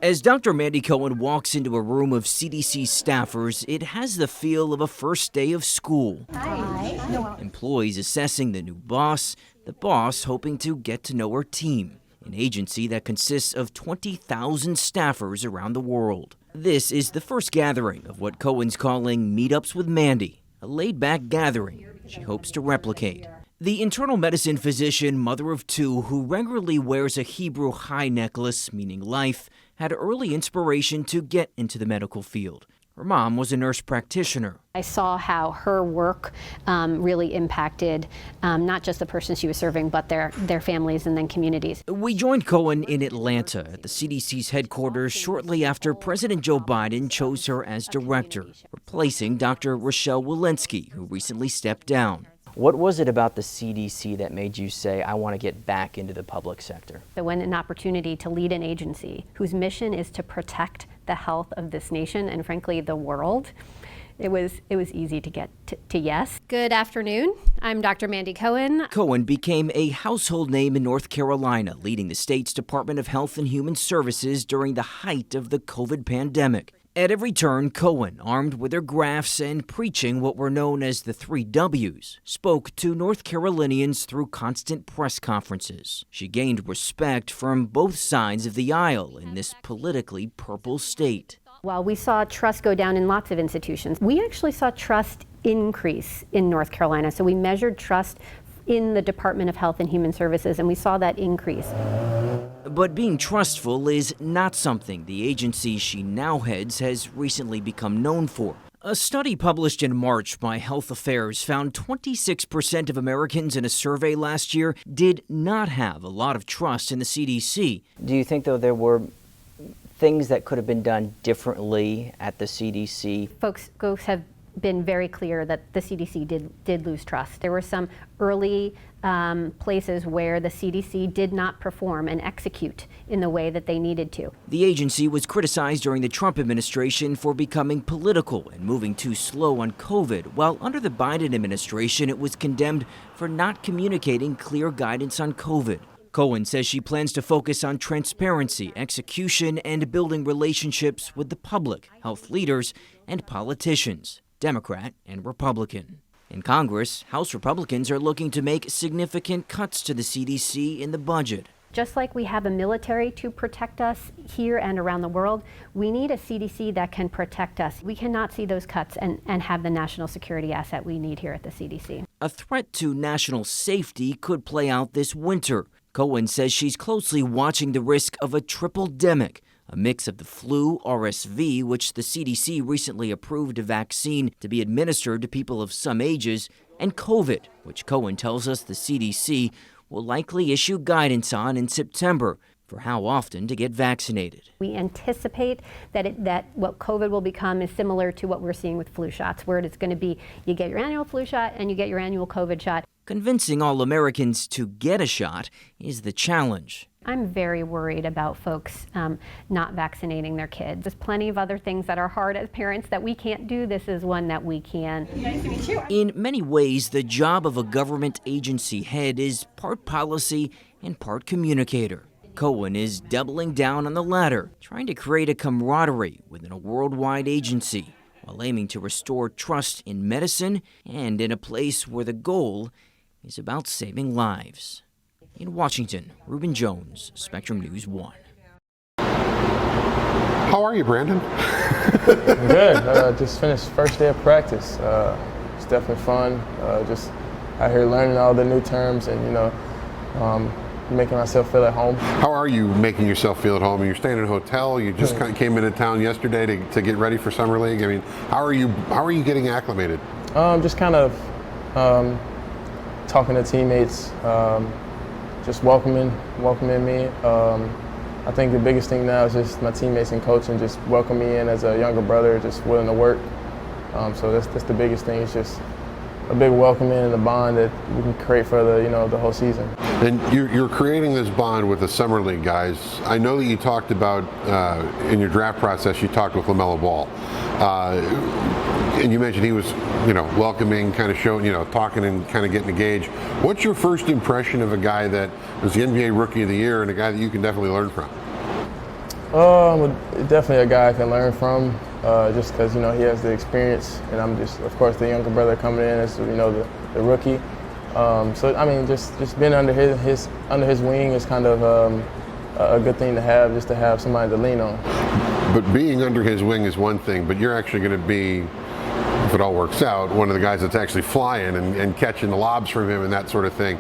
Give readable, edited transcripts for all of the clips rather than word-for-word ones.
As Dr. Mandy Cohen walks into a room of CDC staffers, it has the feel of a first day of school. Hi. Employees assessing the new boss, the boss hoping to get to know her team, an agency that consists of 20,000 staffers around the world. This is the first gathering of what Cohen's calling Meetups with Mandy, a laid-back gathering she hopes to replicate. The internal medicine physician, mother of two, who regularly wears a Hebrew high necklace, meaning life, had early inspiration to get into the medical field. Her mom was a nurse practitioner. I saw how her work really impacted not just the person she was serving, but their families and then communities. We joined Cohen in Atlanta at the CDC's headquarters shortly after President Joe Biden chose her as director, replacing Dr. Rochelle Walensky, who recently stepped down. What was it about the CDC that made you say, I want to get back into the public sector? So when an opportunity to lead an agency whose mission is to protect the health of this nation and frankly the world, it was easy to get to yes. Good afternoon. I'm Dr. Mandy Cohen. Cohen became a household name in North Carolina, leading the state's Department of Health and Human Services during the height of the COVID pandemic. At every turn, Cohen, armed with her graphs and preaching what were known as the 3 W's, spoke to North Carolinians through constant press conferences. She gained respect from both sides of the aisle in this politically purple state. While we saw trust go down in lots of institutions, we actually saw trust increase in North Carolina. So we measured trust in the Department of Health and Human Services, and we saw that increase. But being trustful is not something the agency she now heads has recently become known for. A study published in March by Health Affairs found 26% of Americans in a survey last year did not have a lot of trust in the CDC. Do you think, though, there were things that could have been done differently at the CDC? Folks have been very clear that the CDC did lose trust. There were some early places where the CDC did not perform and execute in the way that they needed to. The agency was criticized during the Trump administration for becoming political and moving too slow on COVID, while under the Biden administration it was condemned for not communicating clear guidance on COVID. Cohen says she plans to focus on transparency, execution, and building relationships with the public, health leaders, and politicians, Democrat and Republican. In Congress, House Republicans are looking to make significant cuts to the CDC in the budget. Just like we have a military to protect us here and around the world, we need a CDC that can protect us. We cannot see those cuts and have the national security asset we need here at the CDC. A threat to national safety could play out this winter. Cohen says she's closely watching the risk of a triple-demic, a mix of the flu, RSV, which the CDC recently approved a vaccine to be administered to people of some ages, and COVID, which Cohen tells us the CDC will likely issue guidance on in September for how often to get vaccinated. We anticipate that what COVID will become is similar to what we're seeing with flu shots, where it's going to be you get your annual flu shot and you get your annual COVID shot. Convincing all Americans to get a shot is the challenge. I'm very worried about folks not vaccinating their kids. There's plenty of other things that are hard as parents that we can't do. This is one that we can. Nice to meet you. In many ways, the job of a government agency head is part policy and part communicator. Cohen is doubling down on the latter, trying to create a camaraderie within a worldwide agency, while aiming to restore trust in medicine and in a place where the goal is about saving lives. In Washington, Reuben Jones, Spectrum News 1. How are you, Brandon? Good. Just finished first day of practice. It's definitely fun. Just out here learning all the new terms and, making myself feel at home. How are you making yourself feel at home? You're staying in a hotel. You just came into town yesterday to get ready for summer league. I mean, how are you getting acclimated? Just kind of talking to teammates, just welcoming me. I think the biggest thing now is just my teammates and coaching just welcome me in as a younger brother, just willing to work. So that's the biggest thing. It's just a big welcome in and a bond that we can create for the whole season. And you're creating this bond with the summer league guys. I know that you talked about in your draft process. You talked with LaMelo Ball. And you mentioned he was, welcoming, kind of showing, talking and kind of getting engaged. What's your first impression of a guy that was the NBA Rookie of the Year and a guy that you can definitely learn from? Definitely a guy I can learn from, just because he has the experience, and I'm just, of course, the younger brother coming in as the rookie. So I mean, just being under his wing is kind of a good thing to have, just to have somebody to lean on. But being under his wing is one thing, but you're actually going to be, if it all works out, one of the guys that's actually flying and catching the lobs from him and that sort of thing.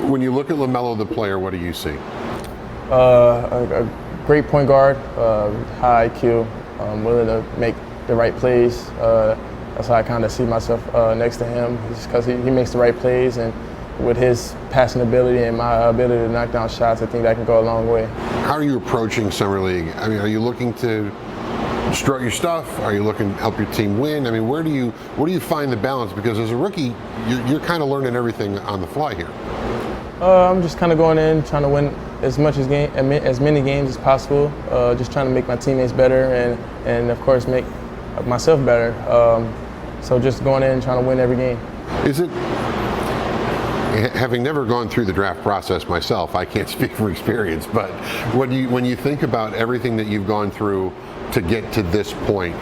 When you look at LaMelo the player, what do you see? A great point guard, high IQ, willing to make the right plays. That's how I kind of see myself next to him, just because he makes the right plays, and with his passing ability and my ability to knock down shots, I think that can go a long way. How are you approaching Summer League? I mean, are you looking to strut your stuff? Are you looking to help your team win? I mean, where do you find the balance? Because as a rookie, you're kind of learning everything on the fly here. I'm just kind of going in, trying to win as many games as possible. Just trying to make my teammates better and of course make myself better. So just going in and trying to win every game. Is it, having never gone through the draft process myself, I can't speak from experience, but when you think about everything that you've gone through to get to this point,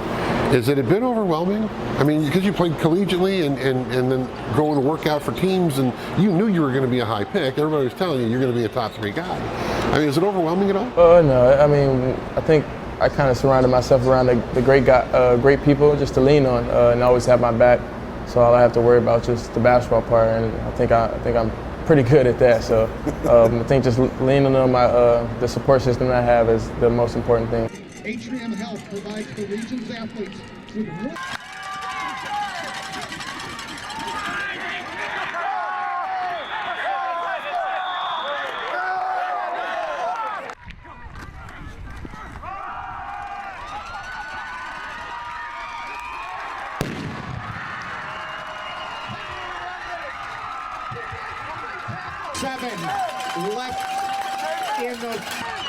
is it a bit overwhelming? I mean, because you played collegiately and then going to work out for teams, and you knew you were going to be a high pick. Everybody was telling you you're going to be a top 3 guy. I mean, is it overwhelming at all? No. I mean, I think I kind of surrounded myself around the great people just to lean on and always have my back. So all I have to worry about is just the basketball part, and I think I'm pretty good at that. So I think just leaning on the support system I have is the most important thing. Atrium Health provides the region's athletes with one. Seven left in the